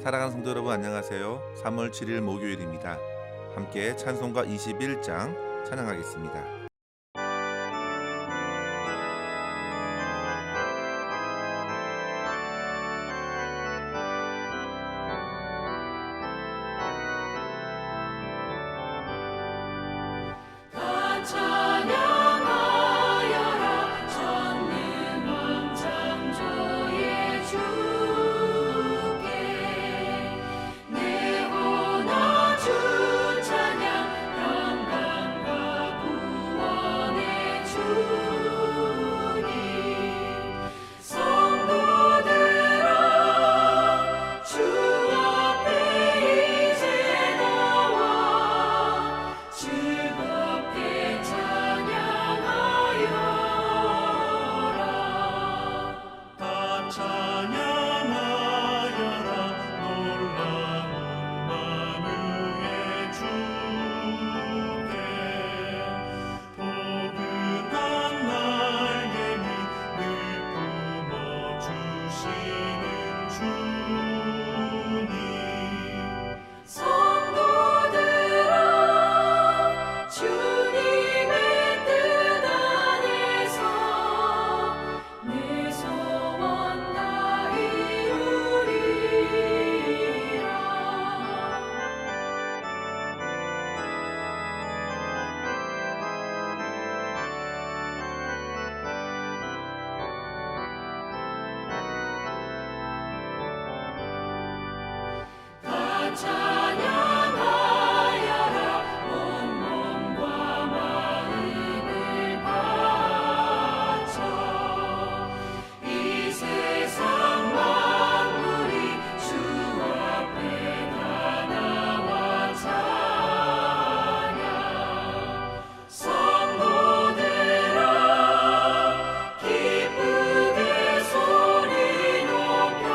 사랑하는 성도 여러분, 안녕하세요. 3월 7일 목요일입니다. 함께 찬송가 21장 찬양하겠습니다. 찬양하여라 전능한 창조의 주께 내 혼아 주 찬양 평강과 구원의 주님 성도들아 주 앞에 이제 나와 즐겁게 찬양하여라 다 찬양하여라 놀라운 만유의 주께 포근한 날개 및 늘 품어주시는 주님 성도들아 주님의 뜻 안에서 내 소원 다 이루리라 다 찬양하여라 온 몸과 마음을 바쳐 이 세상 만물이 주 앞에 다 나와 찬양 성도들아 기쁘게 소리 높여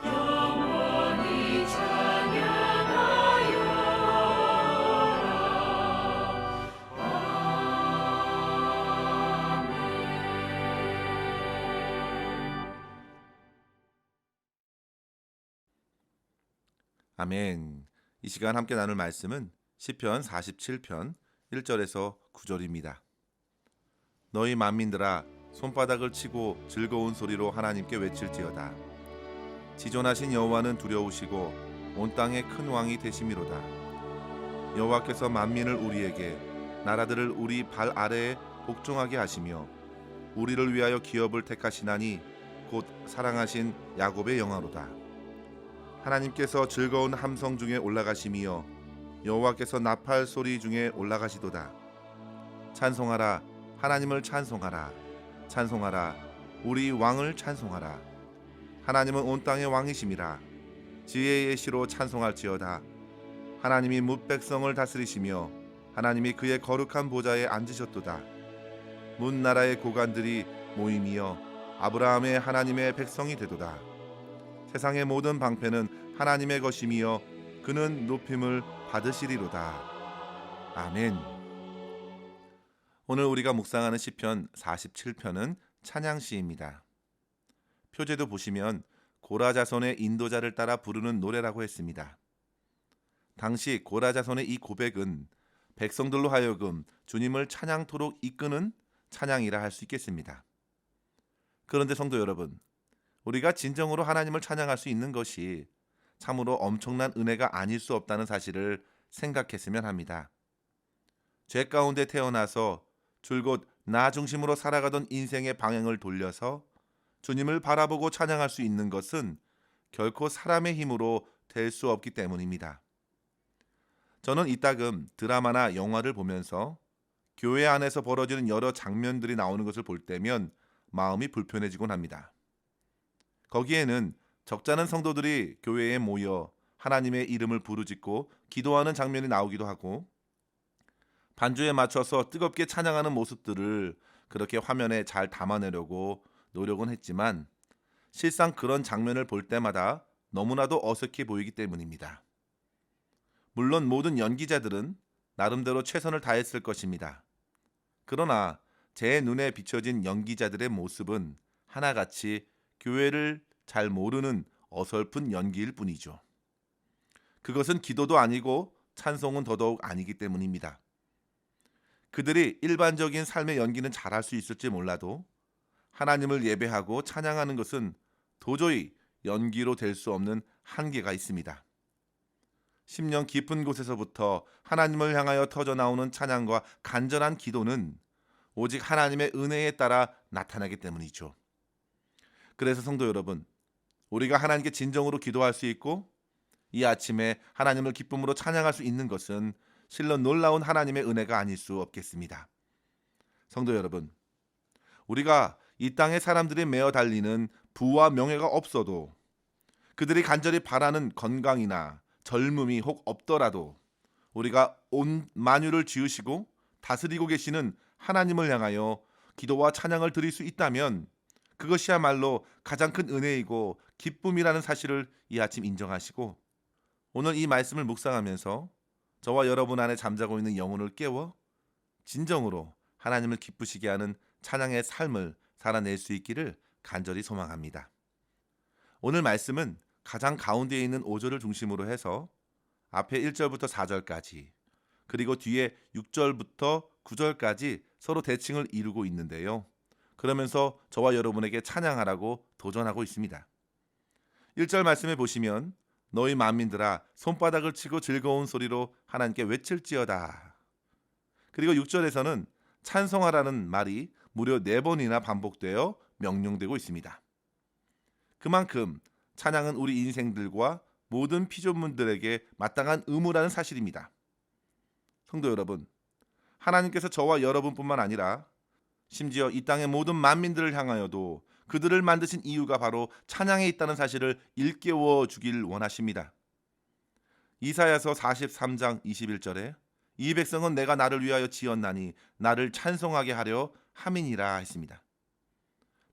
영원히 아멘. 이 시간 함께 나눌 말씀은 시편 47편 1절에서 9절입니다. 너희 만민들아 손바닥을 치고 즐거운 소리로 하나님께 외칠지어다. 지존하신 여호와는 두려우시고 온 땅의 큰 왕이 되심이로다. 여호와께서 만민을 우리에게 나라들을 우리 발 아래에 복종하게 하시며 우리를 위하여 기업을 택하시나니 곧 사랑하신 야곱의 영화로다. 하나님께서 즐거운 함성 중에 올라가심이여 여호와께서 나팔 소리 중에 올라가시도다. 찬송하라 하나님을 찬송하라 찬송하라 우리 왕을 찬송하라. 하나님은 온 땅의 왕이심이라. 지혜의 시로 찬송할지어다. 하나님이 뭇 백성을 다스리시며 하나님이 그의 거룩한 보좌에 앉으셨도다. 문 나라의 고관들이 모임이여 아브라함의 하나님의 백성이 되도다. 세상의 모든 방패는 하나님의 것임이여 그는 높임을 받으시리로다. 아멘. 오늘 우리가 묵상하는 시편 47편은 찬양시입니다. 표제도 보시면 고라 자손의 인도자를 따라 부르는 노래라고 했습니다. 당시 고라 자손의 이 고백은 백성들로 하여금 주님을 찬양토록 이끄는 찬양이라 할 수 있겠습니다. 그런데 성도 여러분, 우리가 진정으로 하나님을 찬양할 수 있는 것이 참으로 엄청난 은혜가 아닐 수 없다는 사실을 생각했으면 합니다. 죄 가운데 태어나서 줄곧 나 중심으로 살아가던 인생의 방향을 돌려서 주님을 바라보고 찬양할 수 있는 것은 결코 사람의 힘으로 될 수 없기 때문입니다. 저는 이따금 드라마나 영화를 보면서 교회 안에서 벌어지는 여러 장면들이 나오는 것을 볼 때면 마음이 불편해지곤 합니다. 거기에는 적잖은 성도들이 교회에 모여 하나님의 이름을 부르짖고 기도하는 장면이 나오기도 하고 반주에 맞춰서 뜨겁게 찬양하는 모습들을 그렇게 화면에 잘 담아내려고 노력은 했지만 실상 그런 장면을 볼 때마다 너무나도 어색해 보이기 때문입니다. 물론 모든 연기자들은 나름대로 최선을 다했을 것입니다. 그러나 제 눈에 비춰진 연기자들의 모습은 하나같이 교회를 잘 모르는 어설픈 연기일 뿐이죠. 그것은 기도도 아니고 찬송은 더더욱 아니기 때문입니다. 그들이 일반적인 삶의 연기는 잘할 수 있을지 몰라도 하나님을 예배하고 찬양하는 것은 도저히 연기로 될 수 없는 한계가 있습니다. 심령 깊은 곳에서부터 하나님을 향하여 터져나오는 찬양과 간절한 기도는 오직 하나님의 은혜에 따라 나타나기 때문이죠. 그래서 성도 여러분, 우리가 하나님께 진정으로 기도할 수 있고 이 아침에 하나님을 기쁨으로 찬양할 수 있는 것은 실로 놀라운 하나님의 은혜가 아닐 수 없겠습니다. 성도 여러분, 우리가 이 땅의 사람들이 메어 달리는 부와 명예가 없어도 그들이 간절히 바라는 건강이나 젊음이 혹 없더라도 우리가 온 만유를 지으시고 다스리고 계시는 하나님을 향하여 기도와 찬양을 드릴 수 있다면 그것이야말로 가장 큰 은혜이고 기쁨이라는 사실을 이 아침 인정하시고 오늘 이 말씀을 묵상하면서 저와 여러분 안에 잠자고 있는 영혼을 깨워 진정으로 하나님을 기쁘시게 하는 찬양의 삶을 살아낼 수 있기를 간절히 소망합니다. 오늘 말씀은 가장 가운데에 있는 5절을 중심으로 해서 앞에 1절부터 4절까지 그리고 뒤에 6절부터 9절까지 서로 대칭을 이루고 있는데요. 그러면서 저와 여러분에게 찬양하라고 도전하고 있습니다. 1절 말씀에 보시면 너희 만민들아 손바닥을 치고 즐거운 소리로 하나님께 외칠지어다. 그리고 6절에서는 찬송하라는 말이 무려 4번이나 반복되어 명령되고 있습니다. 그만큼 찬양은 우리 인생들과 모든 피조물들에게 마땅한 의무라는 사실입니다. 성도 여러분, 하나님께서 저와 여러분뿐만 아니라 심지어 이 땅의 모든 만민들을 향하여도 그들을 만드신 이유가 바로 찬양에 있다는 사실을 일깨워 주길 원하십니다. 이사야서 43장 21절에 이 백성은 내가 나를 위하여 지었나니 나를 찬송하게 하려 함이니라 했습니다.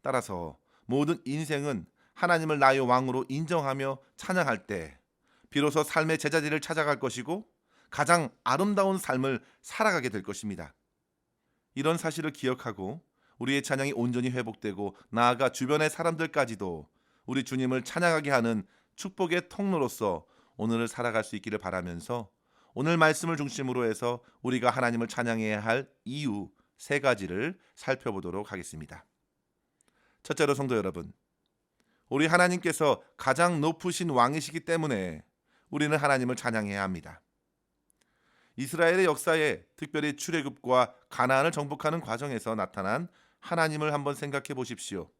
따라서 모든 인생은 하나님을 나의 왕으로 인정하며 찬양할 때 비로소 삶의 제자리를 찾아갈 것이고 가장 아름다운 삶을 살아가게 될 것입니다. 이런 사실을 기억하고 우리의 찬양이 온전히 회복되고 나아가 주변의 사람들까지도 우리 주님을 찬양하게 하는 축복의 통로로서 오늘을 살아갈 수 있기를 바라면서 오늘 말씀을 중심으로 해서 우리가 하나님을 찬양해야 할 이유 3가지를 살펴보도록 하겠습니다. 첫째로 성도 여러분, 우리 하나님께서 가장 높으신 왕이시기 때문에 우리는 하나님을 찬양해야 합니다. 이스라엘의 역사에 특별히 출애굽과 가나안을 정복하는 과정에서 나타난 하나님을 한번 생각해 보십시오.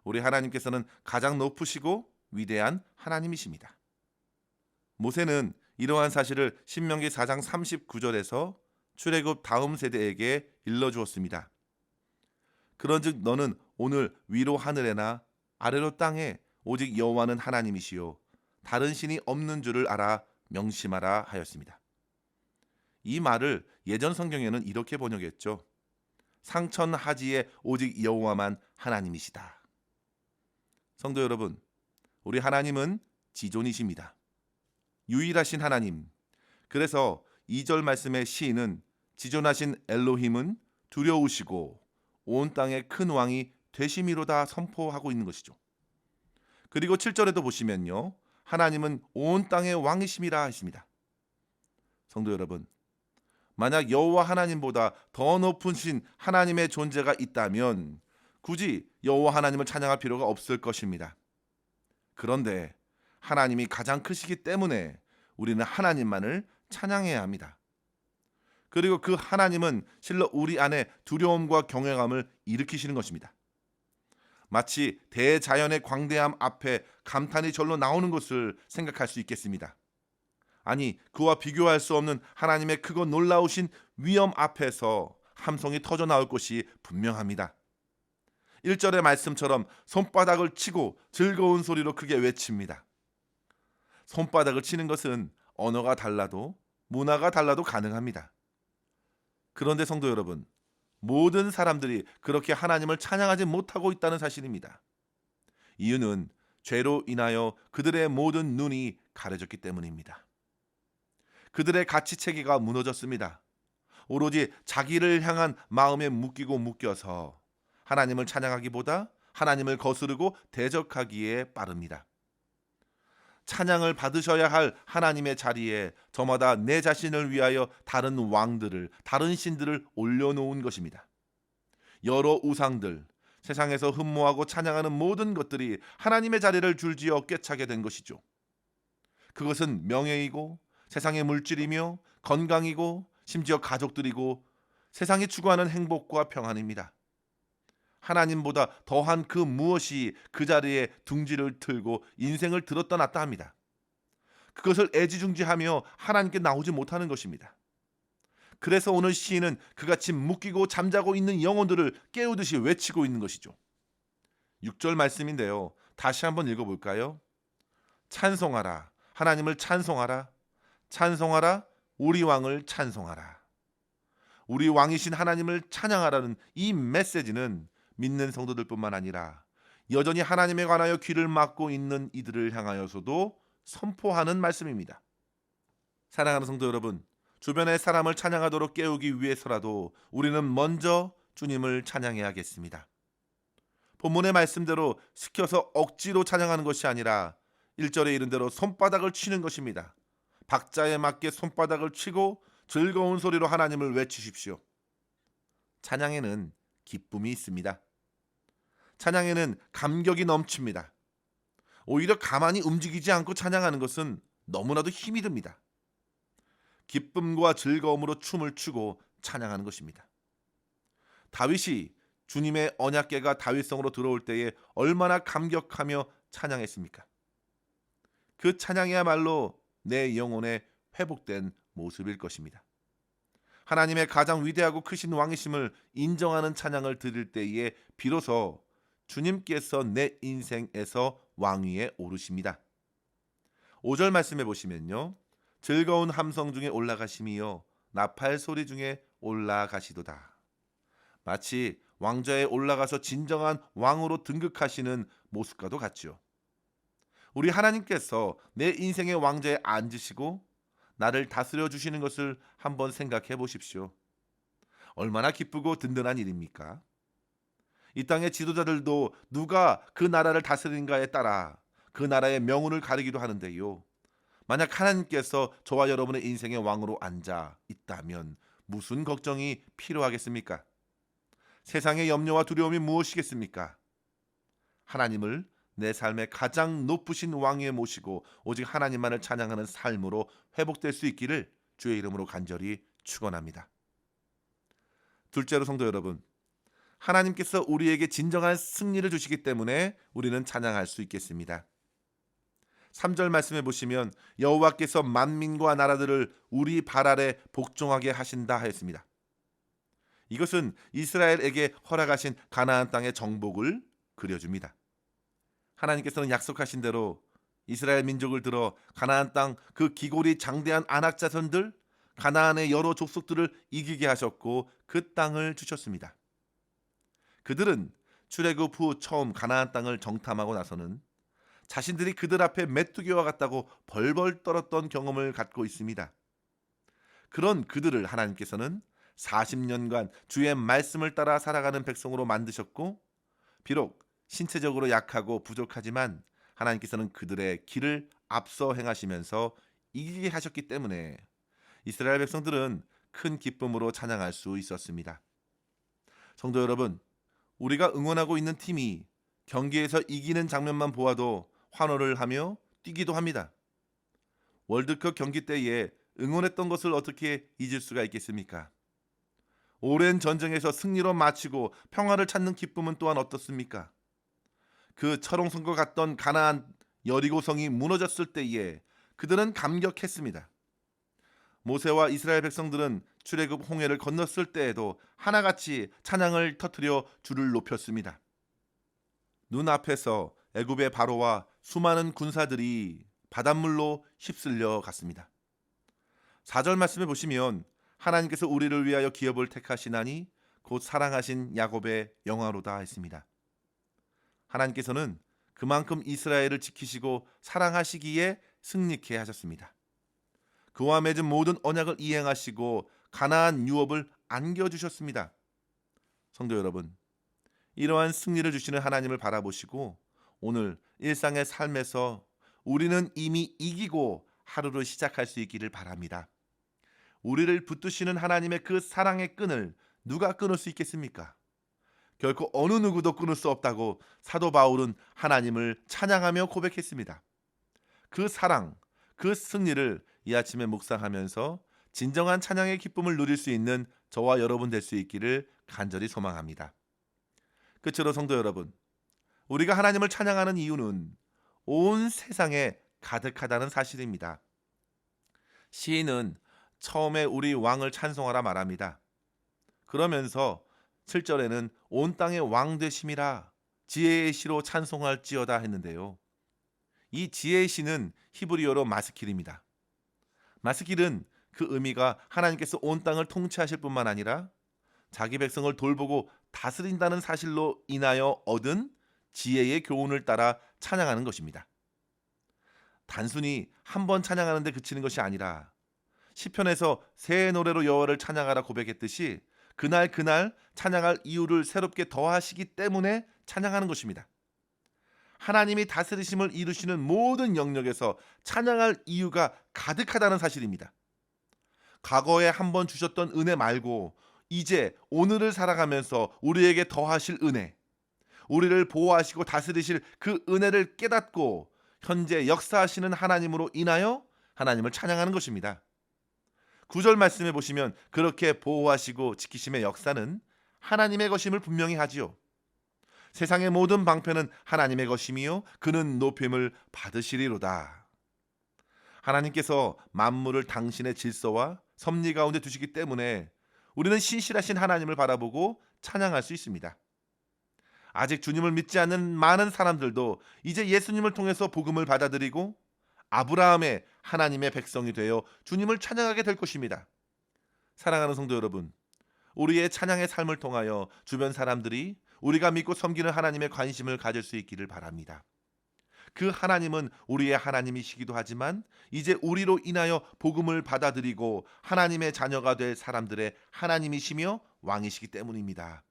우리 하나님께서는 가장 높으시고 위대한 하나님이십니다. 모세는 이러한 사실을 신명기 4장 39절에서 출애굽 다음 세대에게 일러주었습니다. 그런즉 너는 오늘 위로 하늘에나 아래로 땅에 오직 여호와는 하나님이시요 다른 신이 없는 줄을 알아 명심하라 하였습니다. 이 말을 예전 성경에는 이렇게 번역했죠. 상천하지에 오직 여호와만 하나님이시다. 성도 여러분, 우리 하나님은 지존이십니다. 유일하신 하나님. 그래서 2절 말씀의 시인은 지존하신 엘로힘은 두려우시고 온 땅의 큰 왕이 되심이로다 선포하고 있는 것이죠. 그리고 7절에도 보시면요, 하나님은 온 땅의 왕이심이라 하십니다. 성도 여러분, 만약 여호와 하나님보다 더 높은 신 하나님의 존재가 있다면 굳이 여호와 하나님을 찬양할 필요가 없을 것입니다. 그런데 하나님이 가장 크시기 때문에 우리는 하나님만을 찬양해야 합니다. 그리고 그 하나님은 실로 우리 안에 두려움과 경외감을 일으키시는 것입니다. 마치 대자연의 광대함 앞에 감탄이 절로 나오는 것을 생각할 수 있겠습니다. 아니, 그와 비교할 수 없는 하나님의 크고 놀라우신 위엄 앞에서 함성이 터져 나올 것이 분명합니다. 1절의 말씀처럼 손바닥을 치고 즐거운 소리로 크게 외칩니다. 손바닥을 치는 것은 언어가 달라도 문화가 달라도 가능합니다. 그런데 성도 여러분, 모든 사람들이 그렇게 하나님을 찬양하지 못하고 있다는 사실입니다. 이유는 죄로 인하여 그들의 모든 눈이 가려졌기 때문입니다. 그들의 가치체계가 무너졌습니다. 오로지 자기를 향한 마음에 묶여서 하나님을 찬양하기보다 하나님을 거스르고 대적하기에 빠릅니다. 찬양을 받으셔야 할 하나님의 자리에 저마다 내 자신을 위하여 다른 왕들을, 다른 신들을 올려놓은 것입니다. 여러 우상들, 세상에서 흠모하고 찬양하는 모든 것들이 하나님의 자리를 줄지어 꿰차게 된 것이죠. 그것은 명예이고 세상의 물질이며 건강이고 심지어 가족들이고 세상이 추구하는 행복과 평안입니다. 하나님보다 더한 그 무엇이 그 자리에 둥지를 틀고 인생을 들었다 놨다 합니다. 그것을 애지중지하며 하나님께 나오지 못하는 것입니다. 그래서 오늘 시인은 그같이 묶이고 잠자고 있는 영혼들을 깨우듯이 외치고 있는 것이죠. 6절 말씀인데요. 다시 한번 읽어볼까요? 찬송하라, 하나님을 찬송하라, 찬송하라, 우리 왕을 찬송하라. 우리 왕이신 하나님을 찬양하라는 이 메시지는 믿는 성도들뿐만 아니라 여전히 하나님에 관하여 귀를 막고 있는 이들을 향하여서도 선포하는 말씀입니다. 사랑하는 성도 여러분, 주변의 사람을 찬양하도록 깨우기 위해서라도 우리는 먼저 주님을 찬양해야겠습니다. 본문의 말씀대로 시켜서 억지로 찬양하는 것이 아니라 1절에 이른 대로 손바닥을 치는 것입니다. 박자에 맞게 손바닥을 치고 즐거운 소리로 하나님을 외치십시오. 찬양에는 기쁨이 있습니다. 찬양에는 감격이 넘칩니다. 오히려 가만히 움직이지 않고 찬양하는 것은 너무나도 힘이 듭니다. 기쁨과 즐거움으로 춤을 추고 찬양하는 것입니다. 다윗이 주님의 언약궤가 다윗성으로 들어올 때에 얼마나 감격하며 찬양했습니까? 그 찬양이야말로 내 영혼에 회복된 모습일 것입니다. 하나님의 가장 위대하고 크신 왕이심을 인정하는 찬양을 드릴 때에 비로소 주님께서 내 인생에서 왕위에 오르십니다. 5절 말씀해 보시면요. 즐거운 함성 중에 올라가심이요 나팔 소리 중에 올라가시도다. 마치 왕좌에 올라가서 진정한 왕으로 등극하시는 모습과도 같죠. 우리 하나님께서 내 인생의 왕좌에 앉으시고 나를 다스려 주시는 것을 한번 생각해 보십시오. 얼마나 기쁘고 든든한 일입니까? 이 땅의 지도자들도 누가 그 나라를 다스리는가에 따라 그 나라의 명운을 가리기도 하는데요. 만약 하나님께서 저와 여러분의 인생의 왕으로 앉아 있다면 무슨 걱정이 필요하겠습니까? 세상의 염려와 두려움이 무엇이겠습니까? 하나님을 내 삶의 가장 높으신 왕위에 모시고 오직 하나님만을 찬양하는 삶으로 회복될 수 있기를 주의 이름으로 간절히 축원합니다. 둘째로 성도 여러분, 하나님께서 우리에게 진정한 승리를 주시기 때문에 우리는 찬양할 수 있겠습니다. 3절 말씀해 보시면 여호와께서 만민과 나라들을 우리 발 아래 복종하게 하신다 하였습니다. 이것은 이스라엘에게 허락하신 가나안 땅의 정복을 그려줍니다. 하나님께서는 약속하신 대로 이스라엘 민족을 들어 가나안 땅 그 기골이 장대한 안악 자손들, 가나안의 여러 족속들을 이기게 하셨고 그 땅을 주셨습니다. 그들은 출애굽 후 처음 가나안 땅을 정탐하고 나서는 자신들이 그들 앞에 메뚜기와 같다고 벌벌 떨었던 경험을 갖고 있습니다. 그런 그들을 하나님께서는 40년간 주의 말씀을 따라 살아가는 백성으로 만드셨고, 비록 신체적으로 약하고 부족하지만 하나님께서는 그들의 길을 앞서 행하시면서 이기게 하셨기 때문에 이스라엘 백성들은 큰 기쁨으로 찬양할 수 있었습니다. 성도 여러분, 우리가 응원하고 있는 팀이 경기에서 이기는 장면만 보아도 환호를 하며 뛰기도 합니다. 월드컵 경기 때에 응원했던 것을 어떻게 잊을 수가 있겠습니까? 오랜 전쟁에서 승리로 마치고 평화를 찾는 기쁨은 또한 어떻습니까? 그 철옹성과 같던 가나안 여리고성이 무너졌을 때에 그들은 감격했습니다. 모세와 이스라엘 백성들은 출애굽 홍해를 건넜을 때에도 하나같이 찬양을 터뜨려 주를 높였습니다. 눈앞에서 애굽의 바로와 수많은 군사들이 바닷물로 휩쓸려 갔습니다. 4절 말씀을 보시면 하나님께서 우리를 위하여 기업을 택하시나니 곧 사랑하신 야곱의 영화로다 했습니다. 하나님께서는 그만큼 이스라엘을 지키시고 사랑하시기에 승리케 하셨습니다. 그와 맺은 모든 언약을 이행하시고 가나안 유업을 안겨주셨습니다. 성도 여러분, 이러한 승리를 주시는 하나님을 바라보시고 오늘 일상의 삶에서 우리는 이미 이기고 하루를 시작할 수 있기를 바랍니다. 우리를 붙드시는 하나님의 그 사랑의 끈을 누가 끊을 수 있겠습니까? 결코 어느 누구도 끊을 수 없다고 사도 바울은 하나님을 찬양하며 고백했습니다. 그 사랑, 그 승리를 이 아침에 묵상하면서 진정한 찬양의 기쁨을 누릴 수 있는 저와 여러분 될 수 있기를 간절히 소망합니다. 끝으로 성도 여러분, 우리가 하나님을 찬양하는 이유는 온 세상에 가득하다는 사실입니다. 시인은 처음에 우리 왕을 찬송하라 말합니다. 그러면서 7절에는 온 땅의 왕 되심이라 지혜의 시로 찬송할지어다 했는데요. 이 지혜의 시는 히브리어로 마스킬입니다. 마스킬은 그 의미가 하나님께서 온 땅을 통치하실 뿐만 아니라 자기 백성을 돌보고 다스린다는 사실로 인하여 얻은 지혜의 교훈을 따라 찬양하는 것입니다. 단순히 한 번 찬양하는 데 그치는 것이 아니라 시편에서 새 노래로 여호와를 찬양하라 고백했듯이 그날 찬양할 이유를 새롭게 더하시기 때문에 찬양하는 것입니다. 하나님이 다스리심을 이루시는 모든 영역에서 찬양할 이유가 가득하다는 사실입니다. 과거에 한 번 주셨던 은혜 말고 이제 오늘을 살아가면서 우리에게 더하실 은혜, 우리를 보호하시고 다스리실 그 은혜를 깨닫고 현재 역사하시는 하나님으로 인하여 하나님을 찬양하는 것입니다. 9절 말씀에 보시면 그렇게 보호하시고 지키심의 역사는 하나님의 것임을 분명히 하지요. 세상의 모든 방편은 하나님의 것이며 그는 높임을 받으시리로다. 하나님께서 만물을 당신의 질서와 섭리 가운데 두시기 때문에 우리는 신실하신 하나님을 바라보고 찬양할 수 있습니다. 아직 주님을 믿지 않는 많은 사람들도 이제 예수님을 통해서 복음을 받아들이고 아브라함의 하나님의 백성이 되어 주님을 찬양하게 될 것입니다. 사랑하는 성도 여러분, 우리의 찬양의 삶을 통하여 주변 사람들이 우리가 믿고 섬기는 하나님의 관심을 가질 수 있기를 바랍니다. 그 하나님은 우리의 하나님이시기도 하지만 이제 우리로 인하여 복음을 받아들이고 하나님의 자녀가 될 사람들의 하나님이시며 왕이시기 때문입니다.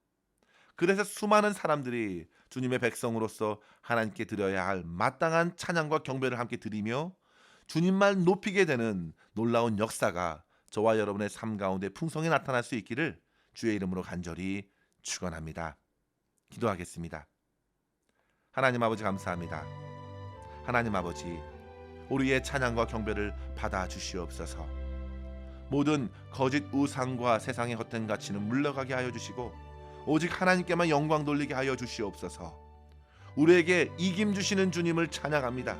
그래서 수많은 사람들이 주님의 백성으로서 하나님께 드려야 할 마땅한 찬양과 경배를 함께 드리며 주님만 높이게 되는 놀라운 역사가 저와 여러분의 삶 가운데 풍성히 나타날 수 있기를 주의 이름으로 간절히 축원합니다. 기도하겠습니다. 하나님 아버지 감사합니다. 하나님 아버지, 우리의 찬양과 경배를 받아 주시옵소서. 모든 거짓 우상과 세상의 헛된 가치는 물러가게 하여 주시고 오직 하나님께만 영광 돌리게 하여 주시옵소서. 우리에게 이김 주시는 주님을 찬양합니다.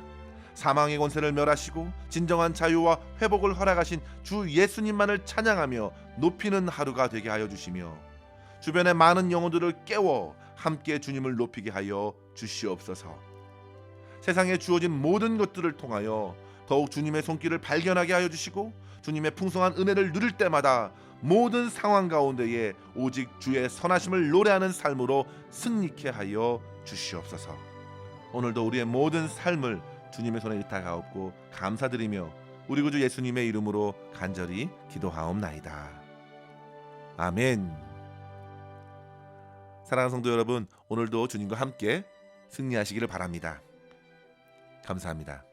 사망의 권세를 멸하시고 진정한 자유와 회복을 허락하신 주 예수님만을 찬양하며 높이는 하루가 되게 하여 주시며 주변의 많은 영혼들을 깨워 함께 주님을 높이게 하여 주시옵소서. 세상에 주어진 모든 것들을 통하여 더욱 주님의 손길을 발견하게 하여 주시고 주님의 풍성한 은혜를 누릴 때마다 모든 상황 가운데에 오직 주의 선하심을 노래하는 삶으로 승리케 하여 주시옵소서. 오늘도 우리의 모든 삶을 주님의 손에 의탁하옵고 감사드리며 우리 구주 예수님의 이름으로 간절히 기도하옵나이다. 아멘. 사랑하는 성도 여러분, 오늘도 주님과 함께 승리하시기를 바랍니다. 감사합니다.